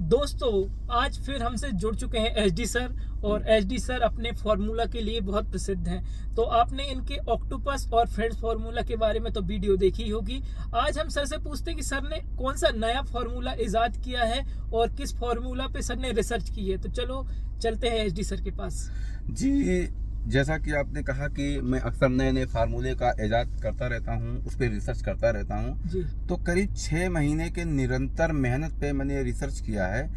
दोस्तों आज फिर हमसे जुड़ चुके हैं एचडी सर। और एचडी सर अपने फार्मूला के लिए बहुत प्रसिद्ध हैं। तो आपने इनके ऑक्टोपस और फ्रेंड्स फार्मूला के बारे में तो वीडियो देखी होगी। आज हम सर से पूछते हैं कि सर ने कौन सा नया फार्मूला इजाद किया है और किस फार्मूला पे सर ने रिसर्च की है। तो चलो चलते हैं एचडी सर के पास। जी, जैसा कि आपने कहा कि मैं अक्सर नए नए फार्मूले का इजाद करता रहता हूँ, उस पर रिसर्च करता रहता हूँ जी। तो करीब 6 महीने के निरंतर मेहनत पे मैंने रिसर्च किया है।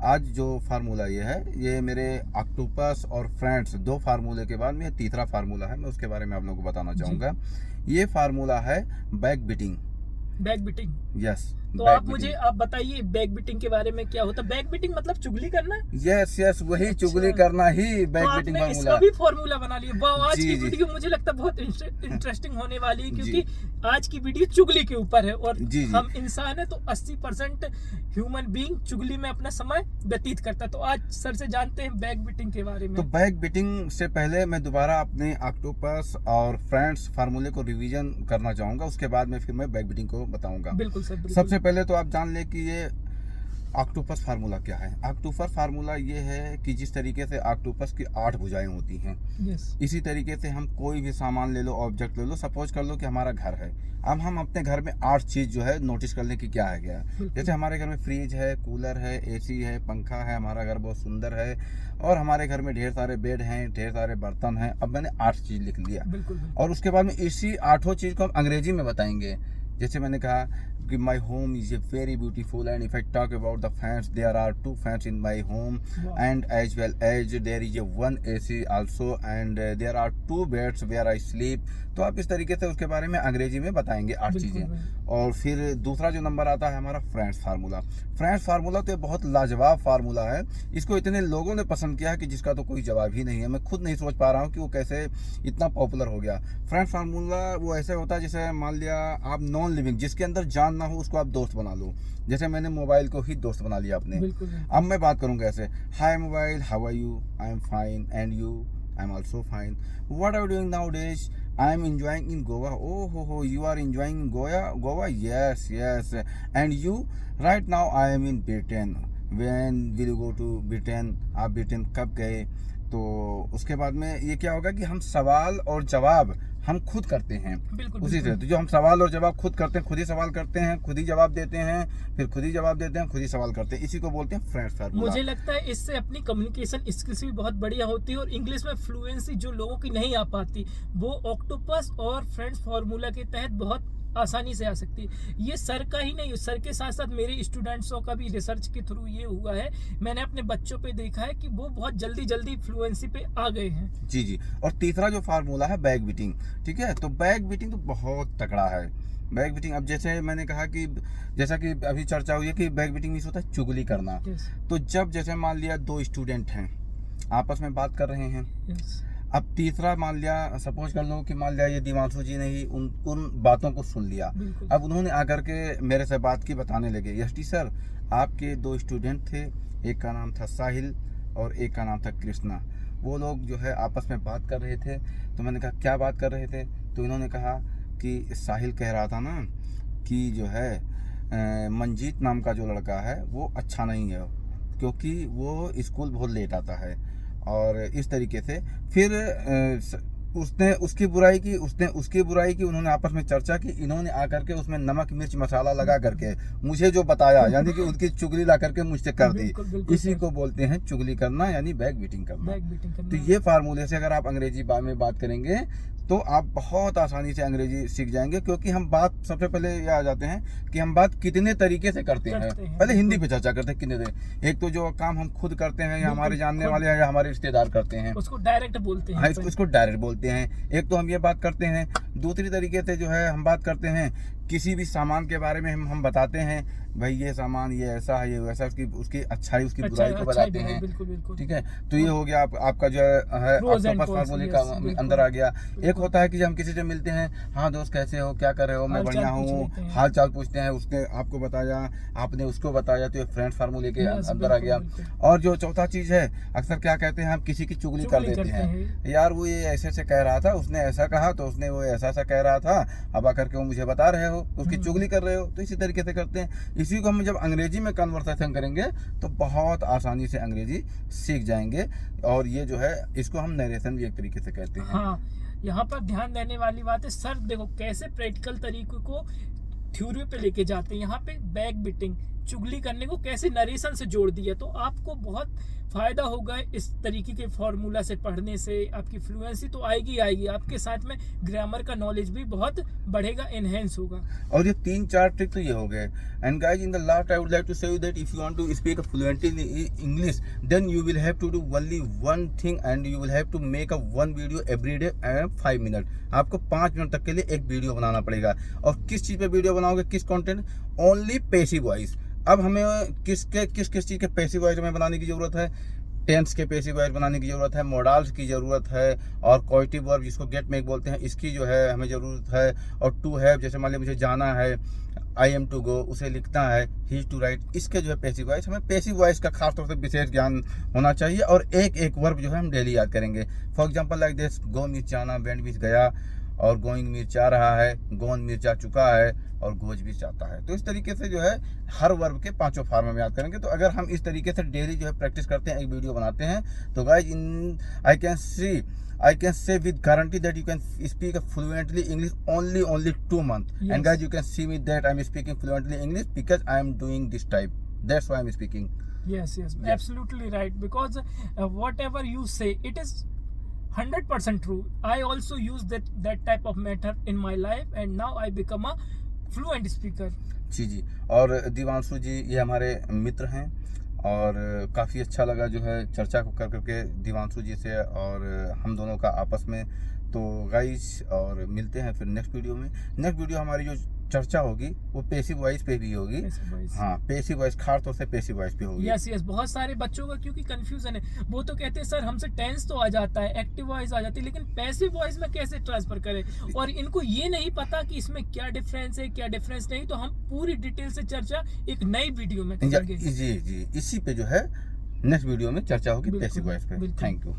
आज जो फार्मूला ये है, ये मेरे ऑक्टोपस और फ्रेंड्स 2 फार्मूले के बाद में तीसरा फार्मूला है। मैं उसके बारे में आप लोगों को बताना चाहूँगा। ये फार्मूला है back beating. Back beating, yes. तो आप मुझे बताइए बैक बीटिंग के बारे में क्या होता है। बैक बीटिंग मतलब चुगली करना। यस, वही अच्छा। चुगली करना ही बैक तो बीटिंग आपने फार्मूला। इसका भी फॉर्मूला बना लिया। वाह, आज जी, की जी। वीडियो मुझे लगता है बहुत इंटरेस्टिंग होने वाली है, क्योंकि आज की वीडियो चुगली के ऊपर है। और जी। हम इंसान है तो 80% ह्यूमन बीइंग चुगली में अपना समय व्यतीत करता है। तो आज सर से जानते हैं बैक बीटिंग के बारे में। तो बैक बीटिंग से पहले मैं दोबारा अपने ऑक्टोपस और फ्रेंड्स फार्मूले को रिवीजन करना चाहूँगा। उसके बाद में फिर मैं बैक बीटिंग को बताऊँगा। बिल्कुल सर, बिल्कुल। सबसे पहले तो आप जान लें कि ये ऑक्टोपस फार्मूला क्या है। ऑक्टोपस फार्मूला ये है कि जिस तरीके से ऑक्टोपस की 8 भुजाएं होती हैं, यस। इसी तरीके से हम कोई भी सामान ले लो, ऑब्जेक्ट ले लो। सपोज कर लो कि हमारा घर है। अब हम अपने घर में 8 चीज़ जो है नोटिस कर लें कि क्या है क्या। जैसे हमारे घर में फ्रिज है, कूलर है, एसी है, पंखा है, हमारा घर बहुत सुंदर है और हमारे घर में ढेर सारे बेड हैं, ढेर सारे बर्तन हैं। अब मैंने 8 चीज़ लिख लिया। बिल्कुल। और उसके बाद में इसी 8 चीज़ को हम अंग्रेजी में बताएंगे। जैसे मैंने कहा कि my home is a very beautiful and if I talk about the fans, there are 2 fans in my home and as well as there is a 1 AC also and there are 2 beds where I sleep. तो आप इस तरीके से उसके बारे में अंग्रेजी में बताएंगे 8 चीज़ें। और फिर दूसरा जो नंबर आता है हमारा फ्रेंड्स फार्मूला। फ्रेंड्स फार्मूला तो बहुत लाजवाब फार्मूला है। इसको इतने लोगों ने पसंद किया है कि जिसका तो कोई जवाब ही नहीं है। मैं खुद नहीं सोच पा रहा हूँ कि वो कैसे इतना पॉपुलर हो गया। फ्रेंड्स फार्मूला वो ऐसे होता है जैसे मान लिया आप नॉन लिविंग, जिसके अंदर जान ना हो, उसको आप दोस्त बना लो। जैसे मैंने मोबाइल को ही दोस्त बना लिया अपने। अब मैं बात करूँगा ऐसे, hi mobile, how are you? I am fine and you? I am also fine. What are you doing now days? I am enjoying in Goa. Oh, you are enjoying in Goa? Yes. And you? Right now I am in Britain. When will you go to Britain? आप Britain कब गए? तो उसके बाद में ये क्या होगा कि हम सवाल और जवाब हम खुद करते हैं। बिल्कुल, उसी से तो जो हम सवाल और जवाब खुद करते हैं, खुद ही सवाल करते हैं, खुद ही जवाब देते हैं, फिर खुद ही जवाब देते हैं, खुद ही सवाल करते हैं। इसी को बोलते हैं फ्रेंड्स फार्मूला। मुझे लगता है इससे अपनी कम्युनिकेशन स्किल्स भी बहुत बढ़िया होती है और इंग्लिश में फ्लुएंसी जो लोगों की नहीं आ पाती, वो ऑक्टोपस और फ्रेंड्स फार्मूला के तहत बहुत आसानी से आ सकती है। ये सर का ही नहीं, सर के साथ साथ मेरे स्टूडेंट्सों का भी रिसर्च के थ्रू ये हुआ है। मैंने अपने बच्चों पे देखा है कि वो बहुत जल्दी फ्लुएंसी पे आ गए हैं। जी। और तीसरा जो फार्मूला है बैक बीटिंग, ठीक है। तो बैक बीटिंग तो बहुत तगड़ा है। बैक बीटिंग, अब जैसे मैंने कहा कि जैसा कि अभी चर्चा हुई है कि बैक बीटिंग मीन्स होता है चुगली करना। तो जब जैसे मान लिया 2 स्टूडेंट हैं, आपस में बात कर रहे हैं। अब तीसरा मान लिया, सपोज कर लो कि मान लिया ये दिवांशु जी ने ही उन बातों को सुन लिया। अब उन्होंने आकर के मेरे से बात की, बताने लगे, यस टी सर, आपके 2 स्टूडेंट थे, एक का नाम था साहिल और एक का नाम था कृष्णा। वो लोग जो है आपस में बात कर रहे थे। तो मैंने कहा क्या बात कर रहे थे? तो इन्होंने कहा कि साहिल कह रहा था ना कि जो है मंजीत नाम का जो लड़का है वो अच्छा नहीं है, क्योंकि वो स्कूल बहुत लेट आता है। और इस तरीके से फिर उसने उसकी बुराई की, उसने उसकी बुराई की। उन्होंने आपस में चर्चा की। इन्होंने आकर के उसमें नमक मिर्च मसाला लगा करके मुझे जो बताया, यानी कि उनकी चुगली ला करके मुझसे कर दी। इसी को बोलते हैं चुगली करना, यानी बैक बीटिंग करना। तो ये फार्मूले से अगर आप अंग्रेजी में बात करेंगे तो आप बहुत आसानी से अंग्रेजी सीख जाएंगे। क्योंकि हम बात सबसे पहले ये आ जाते हैं कि हम बात कितने तरीके से करते हैं। पहले हिंदी पे चर्चा करते हैं कितने तरीके। एक तो जो काम हम खुद करते हैं या हमारे जानने वाले या हमारे रिश्तेदार करते हैं, उसको डायरेक्ट बोलते हैं। हाँ, इसको डायरेक्ट बोलते हैं। एक तो हम ये बात करते हैं। दूसरी तरीके से जो है हम बात करते हैं किसी भी सामान के बारे में हम बताते हैं, भाई ये सामान ये ऐसा है, ये वैसा, उसकी अच्छाई उसकी बुराई को बताते हैं। बिल्कुल। ठीक है। तो ये हो गया आपका जो है ऑक्टोपस फार्मूले का अंदर आ गया। एक होता है कि जब हम किसी से मिलते हैं, हाँ दोस्त कैसे हो, क्या कर रहे हो, मैं बढ़िया हूँ, हाल चाल पूछते हैं। उसने आपको बताया, आपने उसको बताया, तो ये फ्रेंड्स फार्मूले के अंदर आ गया। और जो चौथा चीज है, अक्सर क्या कहते हैं, हम किसी की चुगली कर देते हैं। यार वो ये ऐसे से कह रहा था, उसने ऐसा कहा, तो उसने वो ऐसा कह रहा था, अब आकर के वो मुझे बता रहे हो हो, उसकी चुगली कर रहे हो, तो इसी तरीके से करते हैं। इसी को हम जब अंग्रेजी में कन्वर्सेशन करेंगे तो बहुत आसानी से अंग्रेजी सीख जाएंगे। और ये जो है इसको हम नरेशन भी एक तरीके से कहते हैं। हाँ, यहाँ पर ध्यान देने वाली बात है सर, देखो कैसे प्रैक्टिकल तरीके को थ्योरी पे लेके जाते हैं। यहाँ पे बैक बिटिंग, चुगली करने को कैसे नरेशन से जोड़ दिया, तो आपको बहुत फायदा होगा इस तरीके के फॉर्मूला से पढ़ने से। आपकी फ्लुएंसी तो आएगी आएगी, आपके साथ में ग्रामर का नॉलेज भी बहुत बढ़ेगा, एनहेंस होगा। और ये 3-4 ट्रिक तो ये हो गए। And guys, in the last I would like to say you that if you want to speak fluently in English, then you will have to do only one thing, and you will have to make a one video every day and 5 minute. आपको 5 minute तक के लिए एक video बनाना पड़ेगा। और किस चीज़ पे video बनाओगे, किस कंटेंट? Only passive voice. अब हमें किस चीज़ के पैसिव वॉइस में बनाने की ज़रूरत है? टेंस के पैसिव वॉइस बनाने की ज़रूरत है, मोडाल्स की ज़रूरत है, और कोएटिव वर्ब जिसको गेट मेक बोलते हैं इसकी जो है हमें ज़रूरत है। और टू हैव, जैसे मान लिया मुझे जाना है, आई एम टू गो, उसे लिखना है ही टू राइट, इसके जो है पैसिव वॉइस। हमें पैसिव वॉइस का खास तौर से विशेष ज्ञान होना चाहिए। और एक एक वर्ब जो है हम डेली याद करेंगे। For example like this, go मिर्चाना, वेंट मीन्स गया, और गोइंग मिर्चा रहा है, गोन मिर्चा चुका है, और गोज भी चाहता है। तो इस तरीके से जो है हर वर्ब के 5 फॉर्म में याद करेंगे। तो अगर हम इस तरीके से डेली जो है प्रैक्टिस करते हैं, एक वीडियो बनाते हैं, तो guys in I can say with guarantee that you can speak fluently English only 2 months. Yes. And guys, you can see me that I'm speaking fluently English because I am doing this type. That's why I'm speaking. Yes, absolutely right. Because whatever you say, it is 100% true. I also use that type of method in my life, and now I become a fluent speaker. जी। और दिवांशु जी ये हमारे मित्र हैं, और काफ़ी अच्छा लगा जो है चर्चा को कर करके दिवांशु जी से और हम दोनों का आपस में। तो गाइस, और मिलते हैं फिर नेक्स्ट वीडियो में। नेक्स्ट वीडियो हमारी जो चर्चा होगी वो पैसिव वॉइस पे भी होगी। हाँ, पैसिव वॉइस, खास तौर से पैसिव वॉइस पे होगी। यस, बहुत सारे बच्चों का क्योंकि कंफ्यूजन है, वो तो कहते हैं सर हमसे टेंस तो आ जाता है, एक्टिव वॉइस आ जाती है, लेकिन पैसिव वॉइस में कैसे ट्रांसफर करें, और इनको ये नहीं पता कि इसमें क्या डिफरेंस है, क्या डिफरेंस नहीं। तो हम पूरी डिटेल से चर्चा एक नई वीडियो में करेंगे। जी, इसी पे जो है नेक्स्ट वीडियो में चर्चा होगी पैसिव वॉइस पे। Thank you.